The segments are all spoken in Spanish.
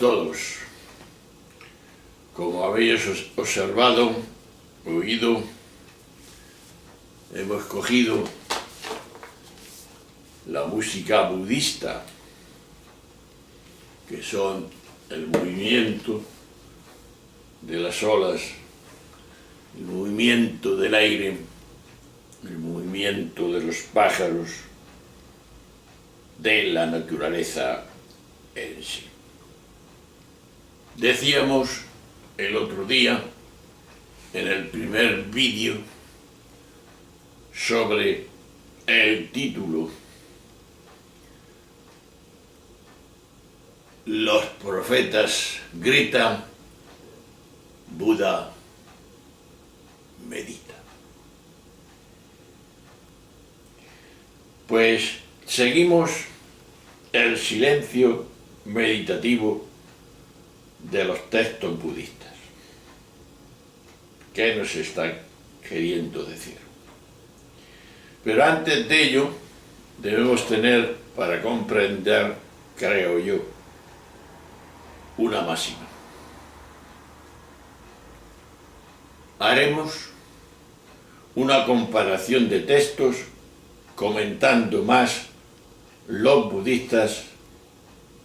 todos. Como habéis observado, oído, hemos cogido la música budista, que son el movimiento de las olas, el movimiento del aire, el movimiento de los pájaros, de la naturaleza en sí. Decíamos el otro día, en el primer vídeo, sobre el título "Los profetas gritan, Buda medita". Pues seguimos el silencio meditativo de los textos budistas. ¿Qué nos están queriendo decir? Pero antes de ello, debemos tener, para comprender, creo yo, una máxima. Haremos una comparación de textos comentando más los budistas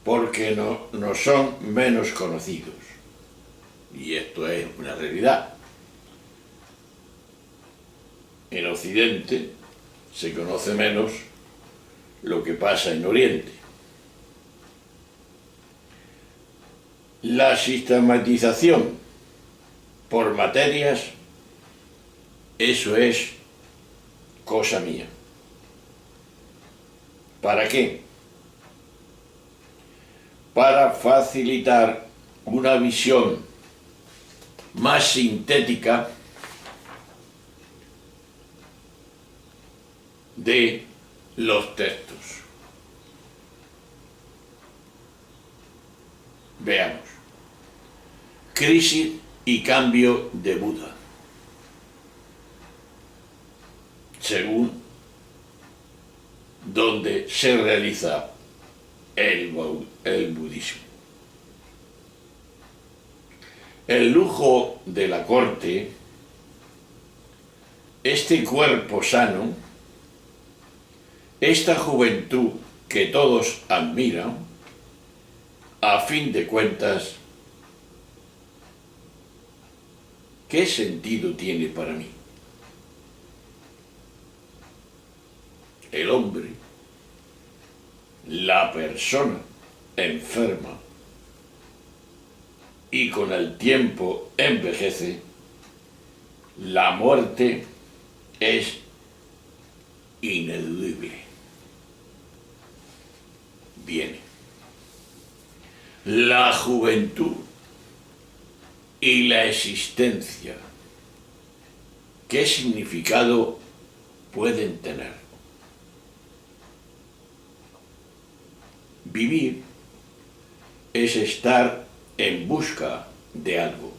porque no son menos conocidos. Y esto es una realidad. En Occidente se conoce menos lo que pasa en Oriente. La sistematización por materias, eso es cosa mía. ¿Para qué? Para facilitar una visión más sintética de los textos. Veamos. Crisis y cambio de Buda, según donde se realiza el budismo. El lujo de la corte, este cuerpo sano, esta juventud que todos admiran, a fin de cuentas, ¿qué sentido tiene para mí? El hombre, la persona enferma y con el tiempo envejece, la muerte es ineludible. Viene. La juventud y la existencia, ¿qué significado pueden tener? Vivir es estar en busca de algo.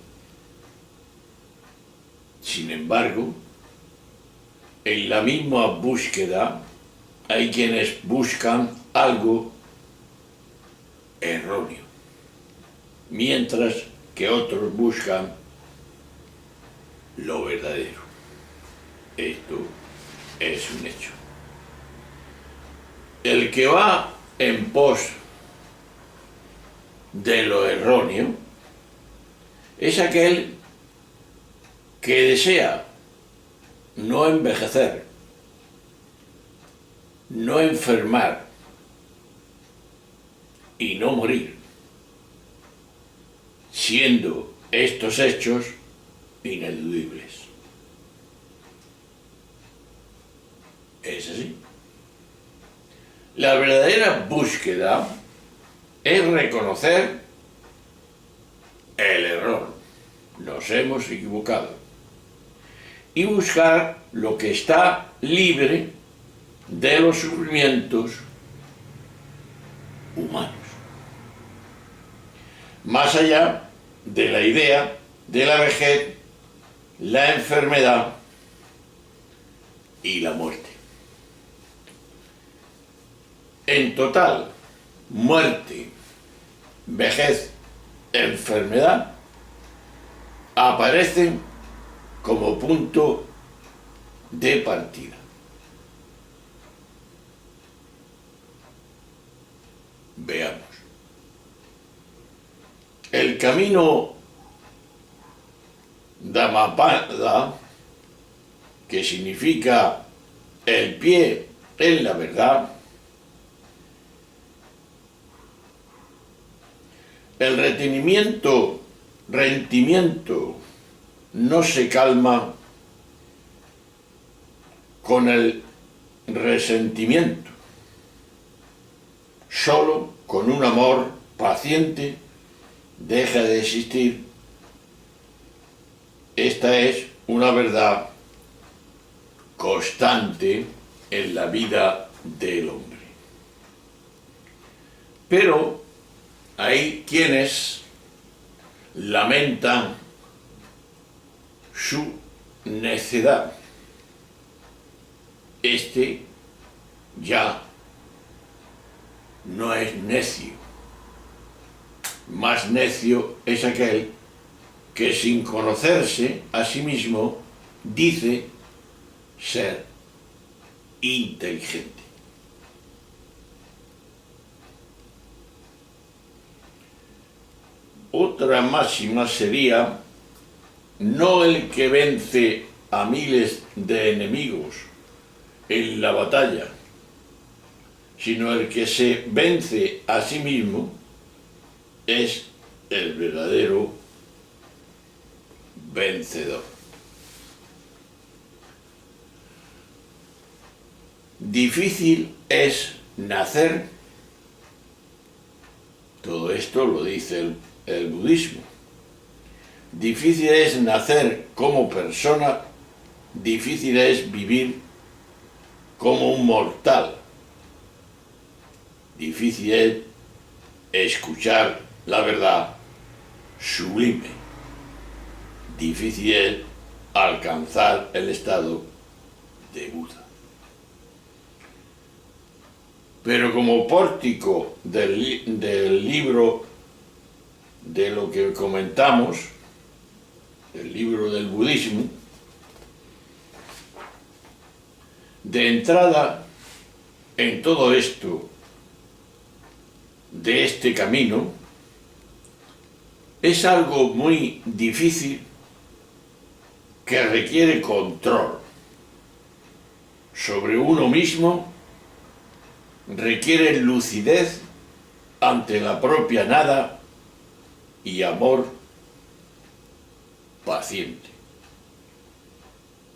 Sin embargo, en la misma búsqueda hay quienes buscan algo erróneo, mientras que otros buscan lo verdadero. Esto es un hecho. El que va en pos de lo erróneo es aquel que desea no envejecer, no enfermar y no morir, siendo estos hechos ineludibles. Es así. La verdadera búsqueda es reconocer el error. Nos hemos equivocado. Y buscar lo que está libre de los sufrimientos humanos. Más allá de la idea de la vejez, la enfermedad y la muerte. En total, muerte, vejez enfermedad aparecen como punto de partida. Veamos. El camino Dhammapada, que significa el pie en la verdad, el rendimiento no se calma con el resentimiento, solo con un amor paciente deja de existir. Esta es una verdad constante en la vida del hombre. Pero hay quienes lamentan su necedad. Este ya no es necio. Más necio es aquel que sin conocerse a sí mismo dice ser inteligente. Otra máxima sería: no el que vence a miles de enemigos en la batalla, sino el que se vence a sí mismo es el verdadero vencedor. Difícil es nacer, todo esto lo dice el budismo. Difícil es nacer como persona, difícil es vivir como un mortal. Difícil es escuchar la verdad sublime. Difícil es alcanzar el estado de Buda. Pero como pórtico del libro de lo que comentamos, el libro del budismo, de entrada en todo esto, de este camino, es algo muy difícil que requiere control sobre uno mismo, requiere lucidez ante la propia nada y amor paciente,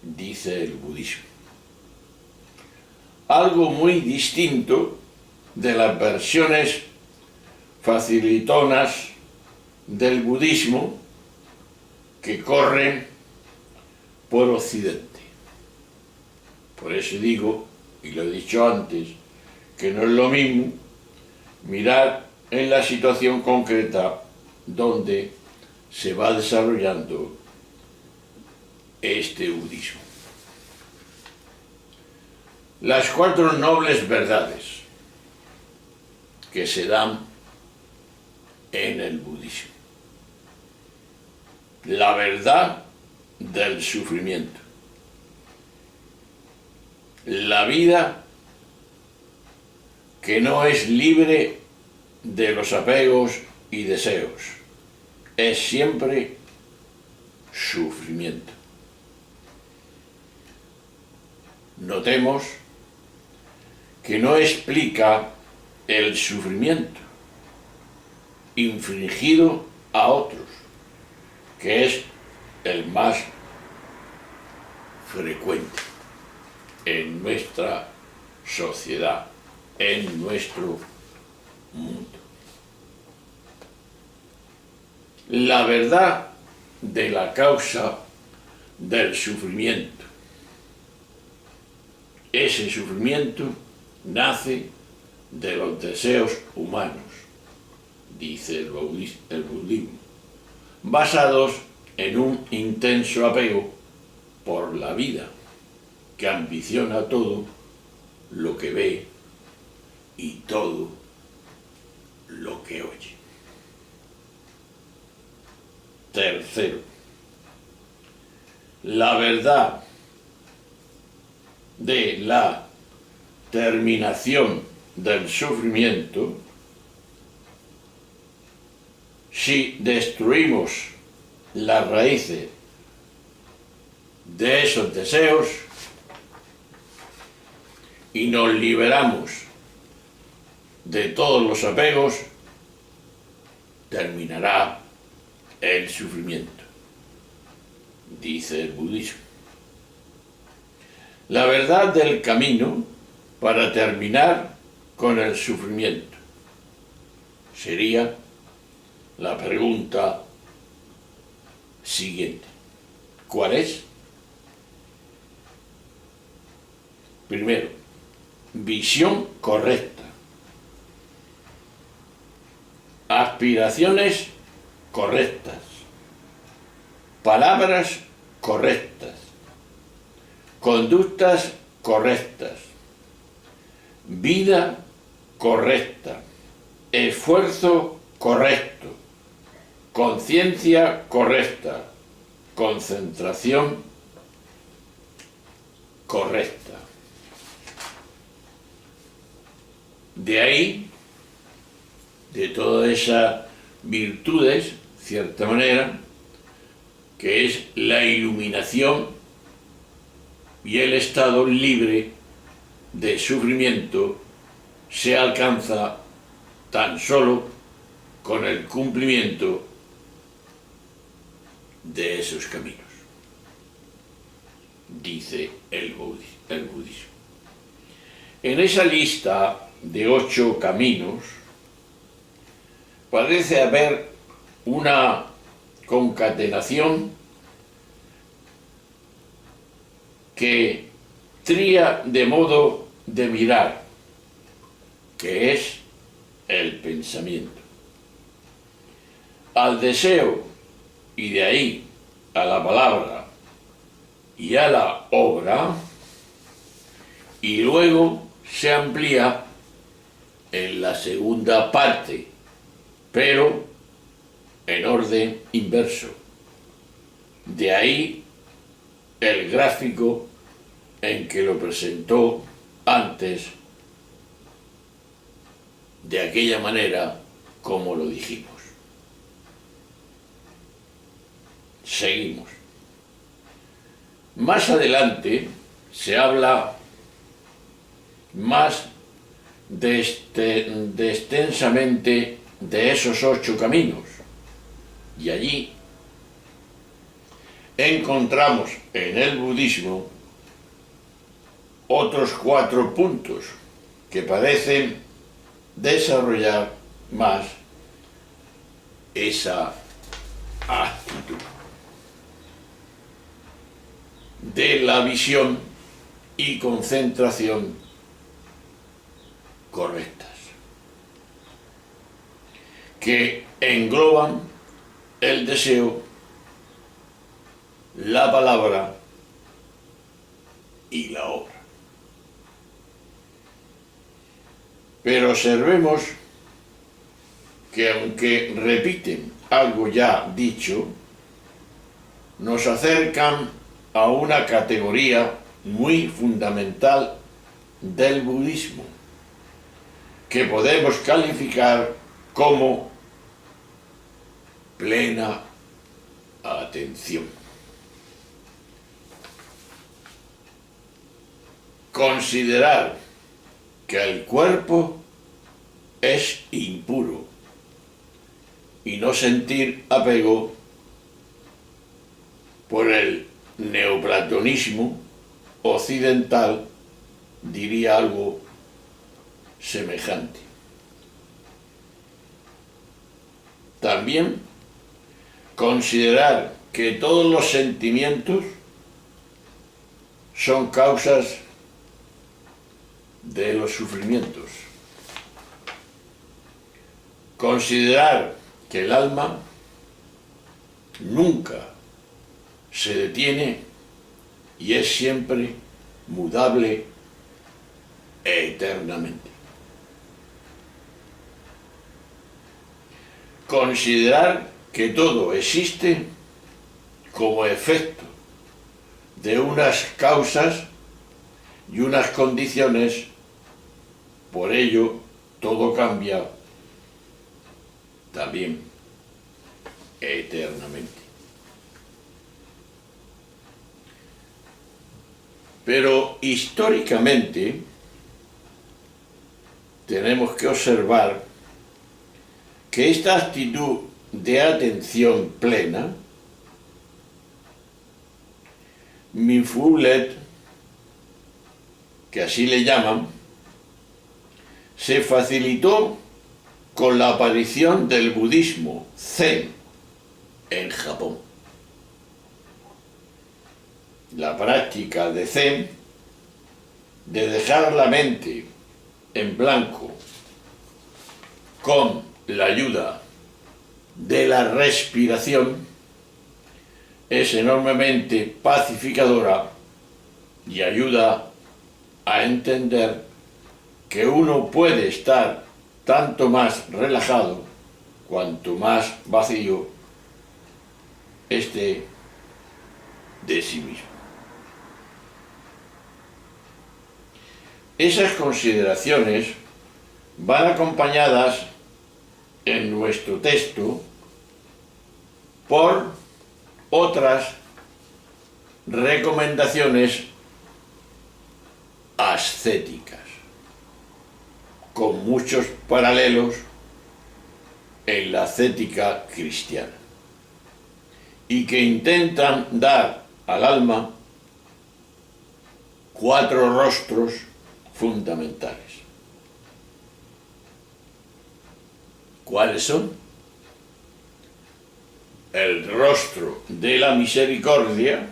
dice el budismo. Algo muy distinto de las versiones facilitonas del budismo que corren por Occidente. Por eso digo, y lo he dicho antes, que no es lo mismo mirar en la situación concreta donde se va desarrollando este budismo. Las 4 nobles verdades que se dan en el budismo. La verdad del sufrimiento. La vida que no es libre de los apegos y deseos. Es siempre sufrimiento. Notemos que no explica el sufrimiento infligido a otros, que es el más frecuente en nuestra sociedad, en nuestro mundo. La verdad de la causa del sufrimiento. Ese sufrimiento nace de los deseos humanos, dice el budismo, basados en un intenso apego por la vida, que ambiciona todo lo que ve y todo lo que oye. Tercero, la verdad de la terminación del sufrimiento, si destruimos las raíces de esos deseos y nos liberamos de todos los apegos, terminará el sufrimiento, dice el budismo. La verdad del camino para terminar con el sufrimiento sería la pregunta siguiente. ¿Cuál es? Primero, visión correcta. Aspiraciones correctas. Palabras correctas. Conductas correctas. Vida correcta. Esfuerzo correcto. Conciencia correcta. Concentración correcta. De ahí, de todas esas virtudes, cierta manera, que es la iluminación y el estado libre de sufrimiento, se alcanza tan solo con el cumplimiento de esos caminos, dice el budismo. En esa lista de 8 caminos parece haber una concatenación que tría de modo de mirar, que es el pensamiento. Al deseo y de ahí a la palabra y a la obra, y luego se amplía en la segunda parte, pero en orden inverso. De ahí el gráfico en que lo presentó antes, de aquella manera como lo dijimos. Seguimos. Más adelante se habla más extensamente de esos 8 caminos, y allí encontramos en el budismo otros 4 puntos que parecen desarrollar más esa actitud de la visión y concentración correctas, que engloban el deseo, la palabra y la obra. Pero observemos que aunque repiten algo ya dicho, nos acercan a una categoría muy fundamental del budismo, que podemos calificar como plena atención. Considerar que el cuerpo es impuro y no sentir apego por el neoplatonismo occidental diría algo semejante. También considerar que todos los sentimientos son causas de los sufrimientos. Considerar que el alma nunca se detiene y es siempre mudable eternamente. Considerar que todo existe como efecto de unas causas y unas condiciones, por ello todo cambia también eternamente. Pero históricamente tenemos que observar que esta actitud de atención plena, mindfulness, que así le llaman, se facilitó con la aparición del budismo Zen en Japón. La práctica de Zen, de dejar la mente en blanco con la ayuda de la respiración, es enormemente pacificadora y ayuda a entender que uno puede estar tanto más relajado cuanto más vacío esté de sí mismo. Esas consideraciones van acompañadas en nuestro texto por otras recomendaciones ascéticas, con muchos paralelos en la ascética cristiana, y que intentan dar al alma 4 rostros fundamentales. ¿Cuáles son? El rostro de la misericordia,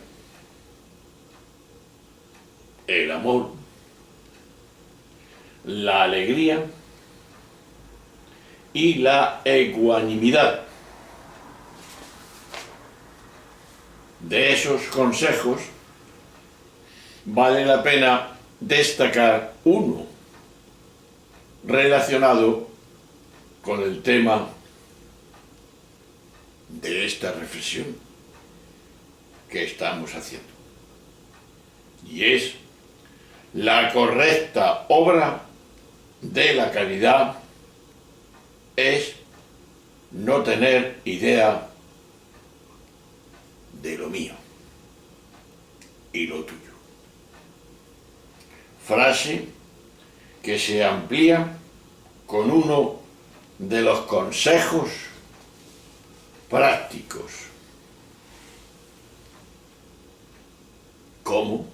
el amor, la alegría y la ecuanimidad. De esos consejos vale la pena destacar uno relacionado con el tema de esta reflexión que estamos haciendo, y es la correcta obra de la caridad es no tener idea de lo mío y lo tuyo. Frase que se amplía con uno de los consejos prácticos, como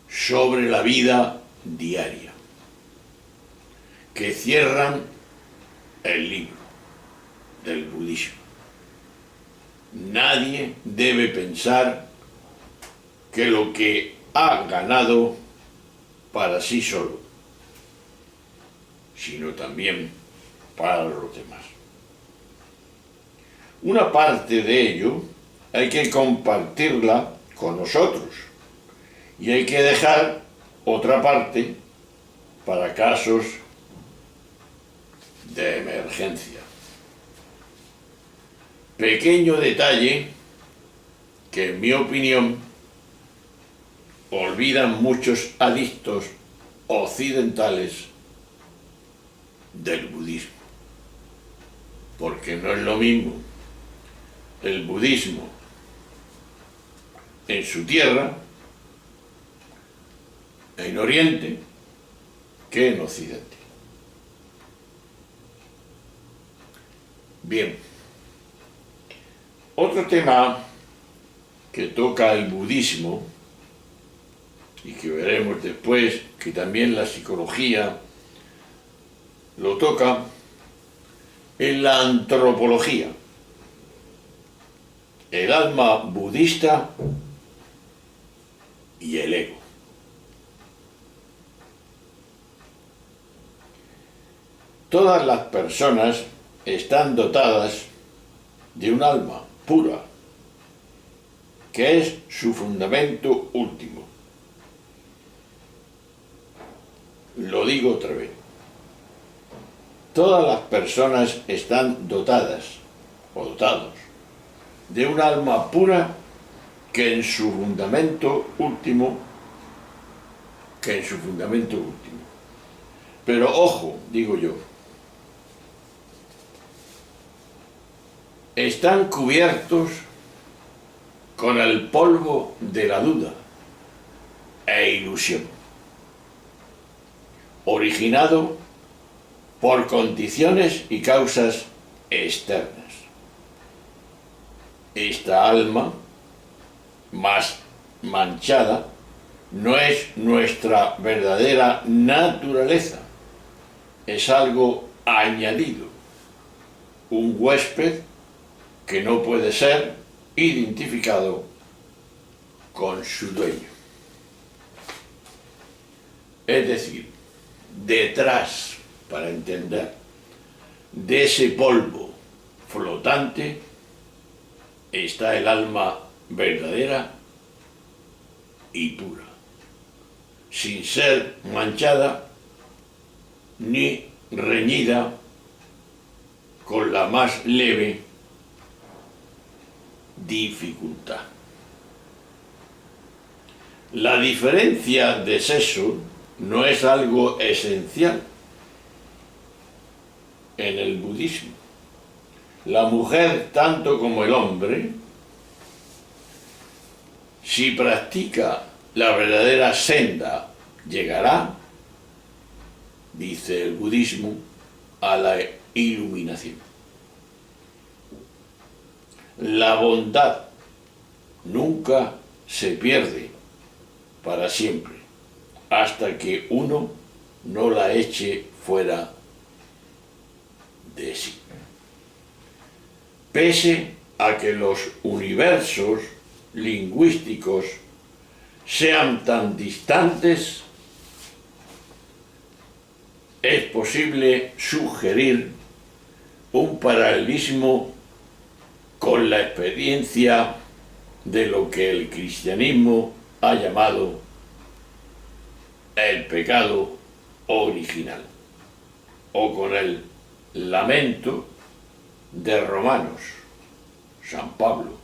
sobre la vida diaria, que cierran el libro del budismo. Nadie debe pensar que lo que ha ganado para sí solo, sino también para los demás. Una parte de ello hay que compartirla con nosotros y hay que dejar otra parte para casos de emergencia. Pequeño detalle que, en mi opinión, olvidan muchos adictos occidentales del budismo, porque no es lo mismo el budismo en su tierra, en Oriente, que en Occidente. Bien, otro tema que toca el budismo y que veremos después que también la psicología lo toca, es la antropología, el alma budista y el ego. Todas las personas están dotadas de un alma pura, que es su fundamento último. Lo digo otra vez. Todas las personas están dotadas o dotados de un alma pura que en su fundamento último, Pero ojo, digo yo, están cubiertos con el polvo de la duda e ilusión, originado por condiciones y causas externas. Esta alma más manchada no es nuestra verdadera naturaleza, es algo añadido, un huésped que no puede ser identificado con su dueño. Es decir, detrás, para entender, de ese polvo flotante está el alma verdadera y pura, sin ser manchada ni reñida con la más leve dificultad. La diferencia de sexo no es algo esencial en el budismo. La mujer, tanto como el hombre, si practica la verdadera senda, llegará, dice el budismo, a la iluminación. La bondad nunca se pierde para siempre, hasta que uno no la eche fuera de sí. Pese a que los universos lingüísticos sean tan distantes, es posible sugerir un paralelismo con la experiencia de lo que el cristianismo ha llamado el pecado original, o con el lamento de Romanos, San Pablo,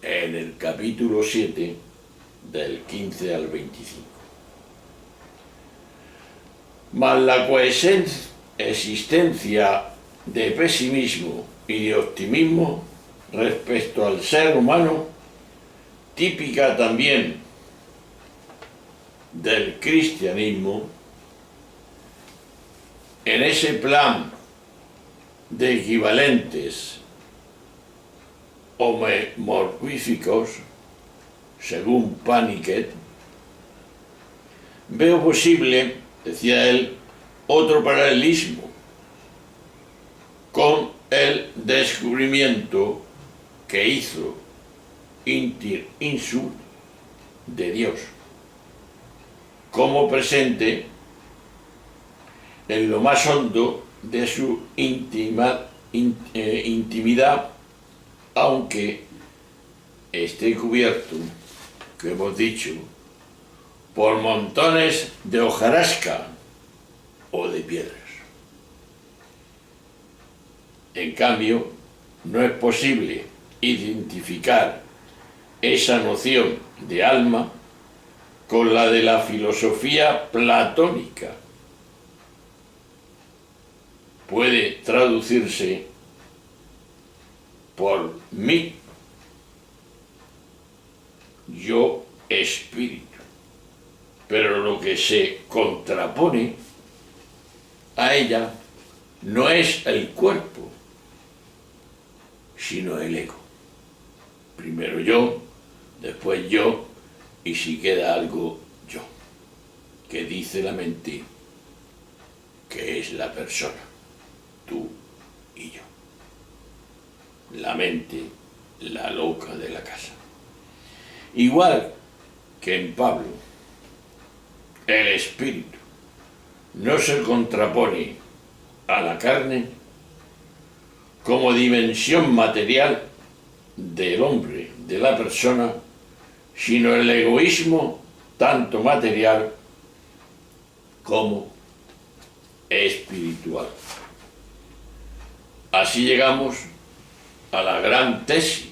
en el capítulo 7, del 15 al 25. Mas la coexistencia de pesimismo y de optimismo respecto al ser humano, típica también del cristianismo, en ese plan de equivalentes homomorfíficos, según Paniquet, veo posible, decía él, otro paralelismo con el descubrimiento que hizo Insu de Dios, como presente en lo más hondo de su intimidad, aunque esté cubierto, que hemos dicho, por montones de hojarasca o de piedras. En cambio, no es posible identificar esa noción de alma con la de la filosofía platónica. Puede traducirse por mí, yo espíritu, pero lo que se contrapone a ella no es el cuerpo, sino el ego. Primero yo, después yo, y si queda algo, yo, que dice la mente que es la persona, tú y yo. La mente, la loca de la casa. Igual que en Pablo, el espíritu no se contrapone a la carne como dimensión material del hombre, de la persona, sino el egoísmo tanto material como espiritual. Así llegamos gran tesis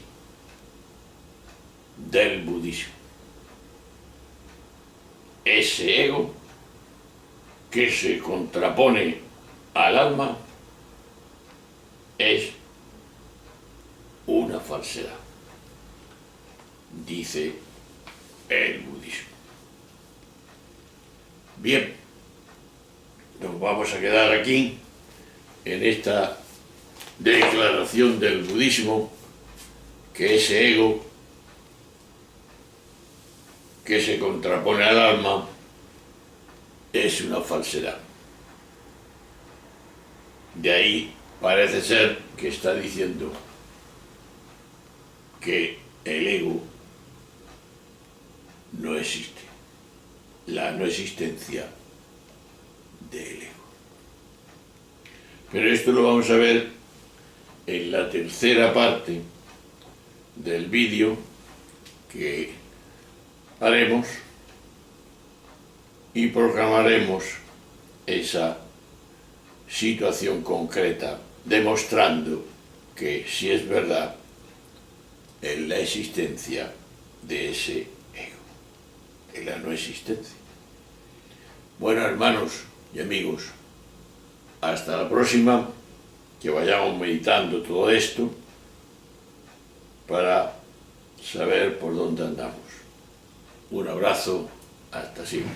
del budismo. Ese ego que se contrapone al alma es una falsedad, dice el budismo. Bien, nos vamos a quedar aquí en esta declaración del budismo, que ese ego que se contrapone al alma es una falsedad. De ahí parece ser que está diciendo que el ego no existe, la no existencia del ego. Pero esto lo vamos a ver en la tercera parte del vídeo que haremos y proclamaremos esa situación concreta, demostrando que sí es verdad en la existencia de ese ego, en la no existencia. Bueno, hermanos y amigos, hasta la próxima, que vayamos meditando todo esto para saber por dónde andamos. Un abrazo, hasta siempre.